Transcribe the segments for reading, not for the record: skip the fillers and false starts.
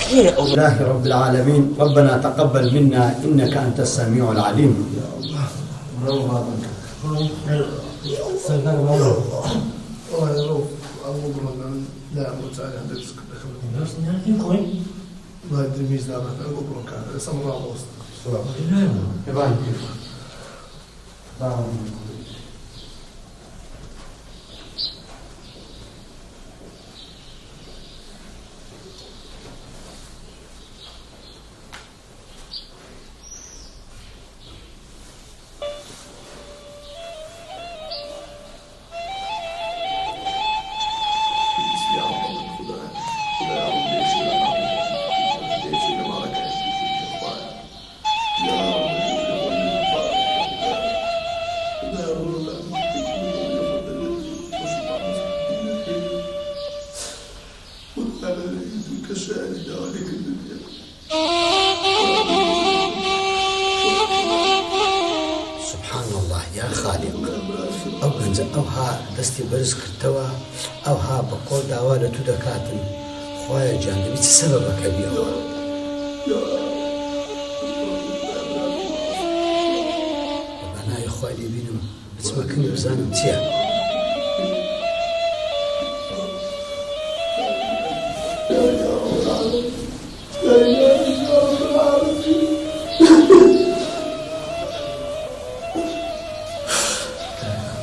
خير الله رب العالمين. ربنا تقبل منا إنك أنت السميع العليم. سبحان الله يا خالق. أو أنز أوها دستي برز كرتوا أوها بقول دعوة تدكاتن خوايا جانبي سببك بيها. أنا يا خوالي بينم اسمك نبزانم تيا.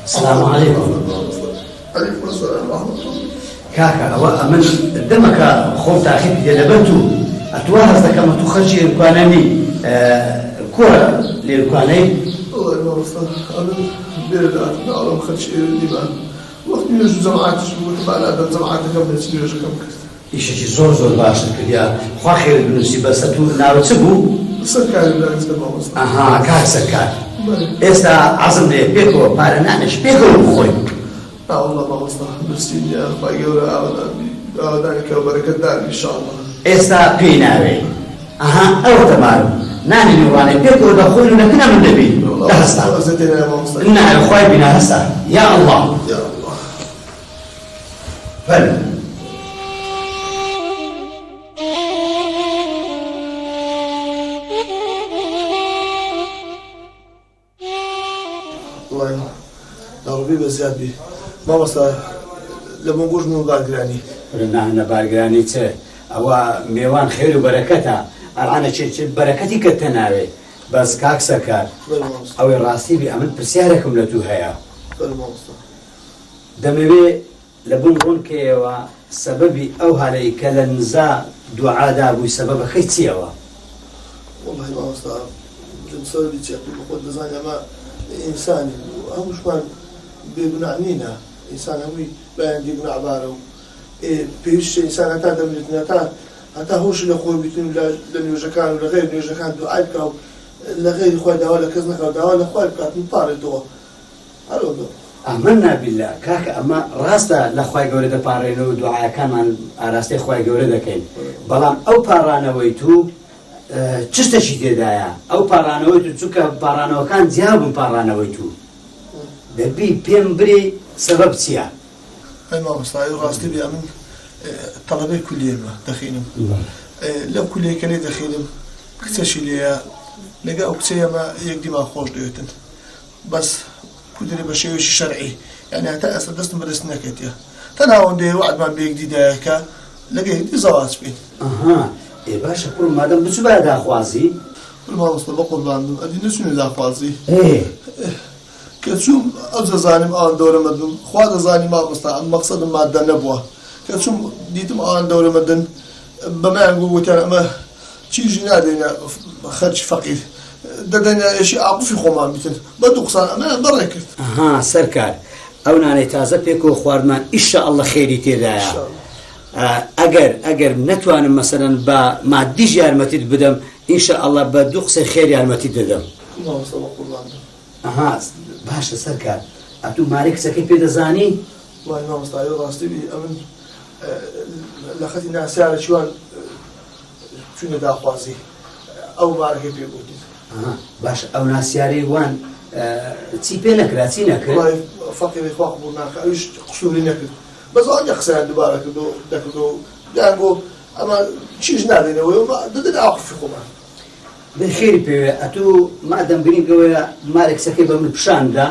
السلام عليكم. عليكم السلام ورحمة الله. كاكا أو من دمك خوف تأخير جلبته أتواهز كما تخشي الكوانمي كورة للكواني. الله يبارك أنا بيرد أعلم خشي الدماء وقت يجوا جماعات يجوا تبع الأدب جماعات قبل يجوا كم كذا. إيش زور باشر كذا خاخر بنسي بس تو ناوتسبو. سكر لا يسمع مصر. كاك سكر. إستا عظم لي بيكو بارنانش بيكو خوي. الله ما مصر برسيني يا أخوي أودانك وبركة دار إن شاء الله. إستا بيناوي. أو تمام. ناني نواني بيكو دخول لكنا من نبي. هستا. زتنا يا مصر. نعم خوي بنا هستا. يا الله. يا الله. فل. الله يا ربي بزيادة ما وصل لما نقول من بارجراني. رنا بارجراني تي أو ميوان خير وبركتها أنا شيء بركتي كتناوي بس كاك سكر أو الراسي بأمن برسياركم لتوهيا. دموي لبنقول كيوا سببي أو هاليك لنزا دعاء دابو سبب خيتيوا. والله ما وصل جنسوا بيتشاف بقول لزاني ما إنسان هم مش مان بيبنعنينا إنسان هوي بين يبنع عبارة بيش إنسان هتا دمجتنا هتا هوش لخوي بيتون لن يوجكان ولا غير يوجكان دعاء كاو لا غير خوي دواء كذا كاو دواء خوي كات مطار دواء على دواء آمنا بالله كاك أما راستا لخوي جورده بارينو دعاء كمان راستا خوي جورده كين بلام أو بارانا ويتو چست شيء دايا أو بارانا ويتو تشوك بارانا كان زياب بارانا ويتو دبي بيمبري سبب سيا. هاي ما مصاير راستي بيعمل طلبة كلية ما دخيلهم. لو كلية كلية دخيلهم كتشي ليا لقى أكتشي ما يقدي ما خوش ديوتن بس كدري بشيء شرعي يعني حتى أصل دست مدرسنا كتيا تناون ده وعد ما بيقدي دايكا لقى دي زواج بين. إيه باشا كل ما دام بتشو بعد أخوازي. كل ما وصل بقول عندهم أدي نسون إذا أخوازي. إيه. كتشوم أجزاني آن دور مدن خواد زاني ما مستعد مقصد ما دنا نبوه كتشوم ديتم آن دور مدن بما نقول ترى ما شيء جنادنا خرج فقير ددنا شيء عقف خوما مثل بدو قصان ما بركت. سركار أو ناني تازة بيكو خوارمان إن شاء الله خيري تيرايا. أجر نتوان مثلا ما ديج يارمتي بدم إن شاء الله بدو قصة خير يارمتي بدم. الله صلى الله عليه وسلم. باشا سركار أتو مالك سكي بيدا زاني؟ والله ما مستعير راستي بي أمن لخذي ناس على شوان شنو دا خوازي أو مالك بيقولي. باشا أو ناس ياري وان تسيبينك راتينك. والله فقير إخوة قبولناك أيش قصوري نكد بەس ئەوەنجە قسەیان دووبارە دەکرد و یان بۆ ئەمە چیش نادێنەوەی دەدەن ئاقفی خۆمان بخێری پێوێ ئەتوو مادەم بنینگەوەیە مارێک سەکەی بە من پیشاندا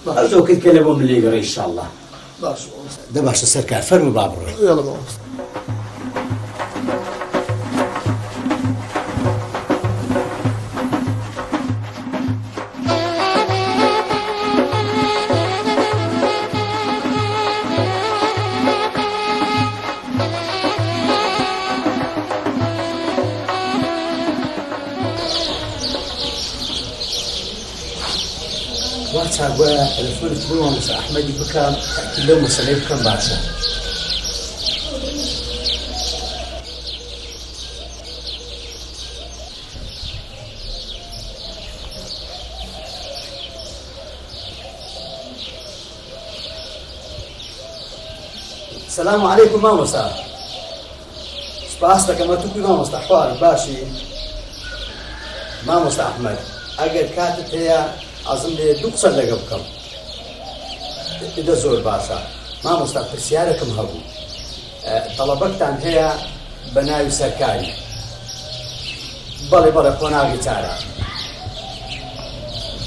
ئەو کرد کە لە بۆ من لێگەڕێ ئینشاءالله باش دە باشە سەرکار فەرموو با بڕۆی یاڵە مامۆستا واتساب تلفون تقولون مس أحمد بكام لو مسألة بكام باشا السلام عليكم ماموستا سپاسەکەمە تووکی مامۆستا خوارد باشی مامۆستا ئەحمەد ئەگەر کاتت هەیە ئەزم لێ دوو قسە لەگە بکەم دە زۆر باشە مامۆستا پرسیارێکم هەبوو تەڵەبەتتان هەیە بە ناوی سەرکاری بەڵێ بەڵێ قۆناغی چارە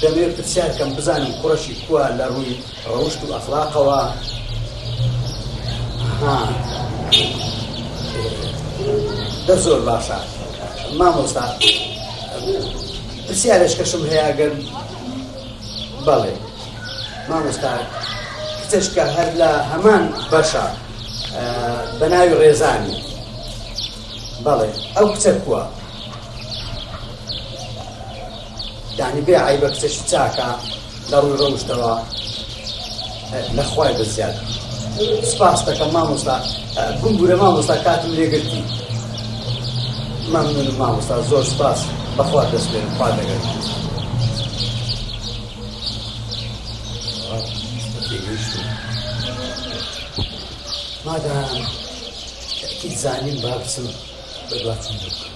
دەمەوێت پرسیارکەم بزانم کوڕەشی کووە لە ڕووی ڕۆشت و ئەخلاقەوە دە زۆر باشە مامۆستا پرسیارێک کەشم هەیە ئەگەر بەڵێ مامۆستا کچەشکە هەر لە هەمان بەشە بە ناوی ڕێزانی بەڵێ ئەو کچە کووە یعنی بێ عیبە کچەشی چاکە لە ڕووی ڕۆشتەوە لەخوای بزیاد سپاس دەکەم مامۆستا گومبورە مامۆستا کاتم لێگرتی مەمنونم مامۆستا زۆر سپاس بەخوا دەست بێن خوا دەگەن مادام تأکید زانیم با بچم بە دواتم بکەم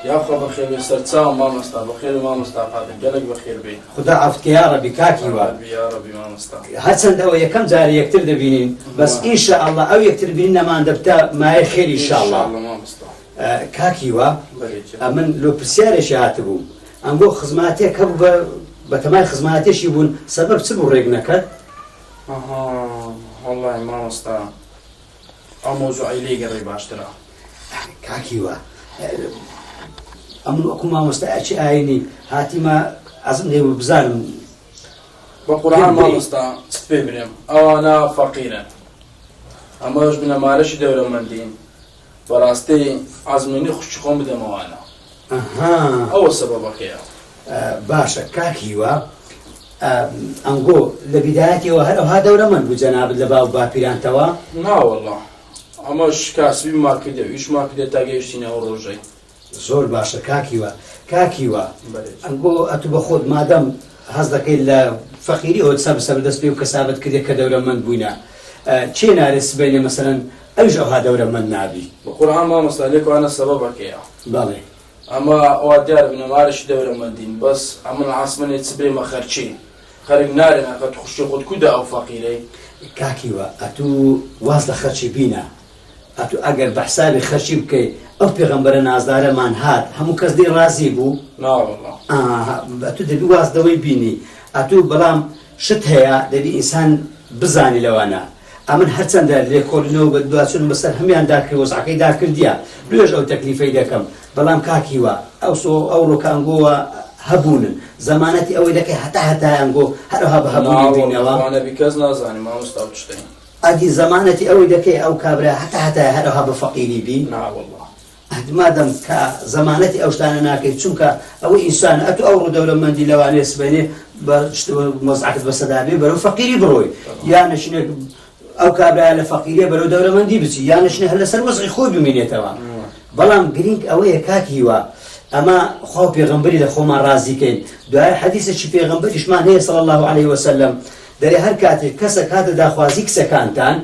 يا أخو بخير بسرتساو ما مستا بخير وما مستا قادم جلك بخير بي خدا عفت يا ربي كاكي وا يا ربي ما مستا هاتسن دو يكم زاري يكتر دبينين بس إن شاء الله أو يكتر بيننا ما ندبتا ما خير إن شاء الله ما مستا كاكي وا من لو برسياري شهاتبو أنقول خزماتي كبر بتمام خزماتي شيبون سبب سبب رجنك والله ما مستا أموجو عيلي قريب أشترا كاكي وا أمن أكو ما مستأجر عيني هاتي ما أظن هي بزارم بقرآن ما مستا تبيبرم أو أنا فقيرا أما إيش بنا مارش دولة من دين براستي عزمني خوش قوم بدم وأنا أو السبب أخيرا باشا كاكي وا أنقول لبدايتي وهذا دولة من بجناب اللباب بابيران توا لا والله أما إيش كاسبي ما كده إيش ما كده تاجيشتيني أو رجعي زۆر باشە کاکیوە ئەنگۆ ئەتو بە خۆت مادەم هەز دەکەیت لە فەقیری ئەوت سەر دەست پێ و کەسابەت کردێت کە دەورەمەند بووینە چێ نارێت سبەینێ مەسەلەن ئەوش ئەوها دەورەمەند نابی بقورآن ما مستهلك وأنا سببك يا بەڵێ أما أوديار بنا مارش دەورەمەندین بەس ئەمن عاسمەنێت سبەی مەخەرچی خەرج نارێن ئەقەت خوشی خۆت کودا ئەو فەقیرەی کاکیوە ئەتوو واز لە خەرچی بینە ئەتوو ئەگەر بە حسابی خەرچی بکەیت ئەو پێغەمبەرە نازدارەمان هات هەموو کەس دێ ڕازی بوو ئەتوو دەبی وازدەوەی بینی ئەتوو بەڵام شت هەیە دەبی ئینسان بزانی لەوانە ئەمن هەرچەندە لێکۆڵینەوە بە دواچون بەسەر هەمیان داکرد وەزعەکەی داکردیە دوێژ ئەو تەکلیفەی دەکەم بەڵام کاکیوە ئەو ڕۆکانگۆوە هەبوونن زەمانەتی ئەوەی دەکەی هەتا ئەنگۆ هەروها بە هەبوونی بینەوە نەبی کەس نازانی مامۆستا شتەی ئەدی زەمانەتی ئەوەی دەکەی ئەو کابرا هەتا هەروها بە فەقیری بی مادەم کە زەمانەتی ئەو شتانە ناکەیت چونکە ئەوەی ئینسان ئەتو ئەو ڕوودەورەمەندی لەوانەیە سبەینێ بە مۆزعەکەت بەسەدابێ بەرەو فەقیری بڕۆی یان نەشینێک ئەو کابرایە لە فەقیریە بەرەو دەورەمەندی بچی یان نەشینە هەر لەسەر وەزعی خۆی بمێنێتەوە بەڵام گرنگ ئەوەیە کاکیوە ئەمە خوا پێغەمبەری لە خۆمان ڕازیکەین دوایە حەدیثێکی پێغەمبەریشمان هەیە صلی الله علیه وسلم دەرێ هەر کاتێک کەسێک هاتە داخوازی کچەکانتان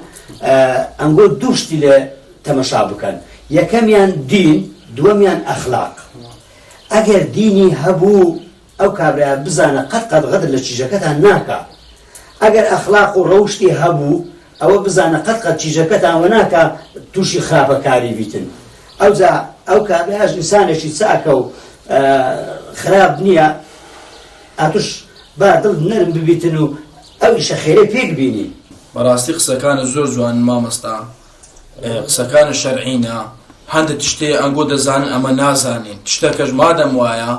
ئەنگۆ دوو شتی لێ تەمەشا بکەن یەکەمیان دین دووەمیان ئەخلاق ئەگەر دینی هەبوو ئەو کابرایە بزانە قەت غەدر لە چیژەکەتان ناکە ئەگەر ئەخلاق و ڕەوشتی هەبوو ئەوە بزانە قەت چیژەکەتانوە ناکە تووشی خراپەکاری بیتن ئەو کابرایش ئینسانێکی چاکە و خراپ نییە ئاتوش با دڵ نەرم ببیتن و ئەو ئیشە خێرەی پێک بینی بەڕاستی قسەکانە زۆر جوان مامۆستا قسەکانە شەرعینە هەندێک تشتێ ئەنگۆ دەزانن ئەمە نازانین تشتەکەش مادەم وایە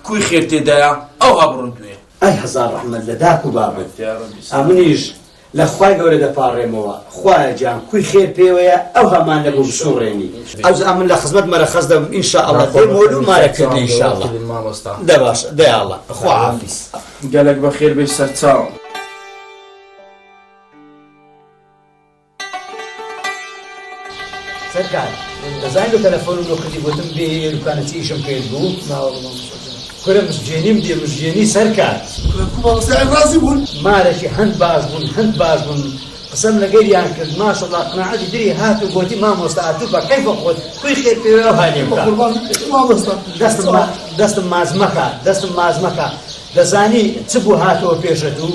کوی خێر تێدایە ئەو هەبڕوندوێ ئەی هەزار ڕەحمەت لە داک و بابەت ئەمنیش لە خوای گەورە دەپاڕێمەوە خوایە جان کوی خێر پێوەیە ئەو هەمان لەبوو بسوڕێنی ئەوز ئەمن لە خزمەت مەرەخەز دەبم ئینشاءڵڵا دێمۆل و مارەکردنی ئینشاءڵڵا دە باشە دەیاڵڵا خوا حافیز گەلێک بەخێر بێ سەرچاو سەرکار دەزانین لە تەلەفۆن و لۆکردی گوتم بێ دوکانەتی ئیشم پێت بوو کورە مزجێنیم دێ مزجێنی سەرکار ڕازی بوون مارێکی هەند باش بوون قسەم لەگەریان کرد ماشەڵڵا قناعەتی دری هات و گوتی مامۆستا ئاتوو بە کەیفە خۆت کوی خێر پێوە هانێ بکە دەستم ماز مەکە دەزانی چ بوو هاتەوە پێشت و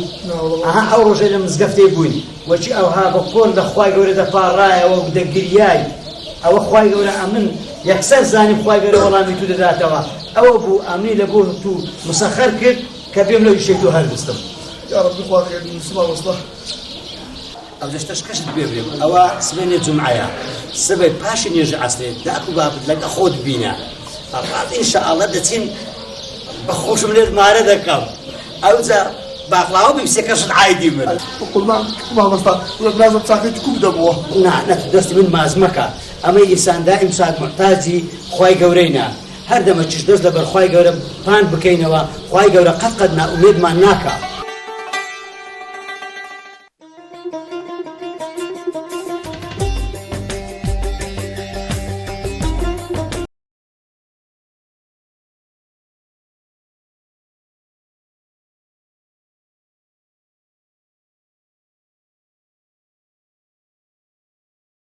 ئەها ئەو ڕۆژێ لە مزگەفتەی بووین وەچی ئەوها بە کۆن لە خوای گەورە دەپاڕایەوە و دەگریای ئەوە خوای گەورە ئەمن یەکسەر زانیم خوای گەورە وەڵامی تو دەداتەوە ئەوە بوو ئەمنی لە بۆ تو مسەخەر کرد کە بێم لەو ئیشەی تۆ هەربستم یا رب خوا خێر مامۆستا ئەو دەشتەش کەشت بێبرێم ئەوە سبێنێ جومعەیە سبەی پاشی نوێژە عەسرێ داک و بابت لەگە خۆت بینە ئەڕات ئینشاءڵڵا دەچین بەخۆشم لێت مارە دەکەم ئەوجا باقلاوە بیم سێ کەشت عایدی من قوربان مامۆستا لازم چاکێکی کوب دەبووە نە دەستی من ماز مەکە ئەمەی ئینسان دائیم سات محتاجی خوای گەورەینا هەر دەمە چش دەست لەبەر خوای گەورە پان بکەینەوە خوای گەورە قەت نائومێدمان ناکە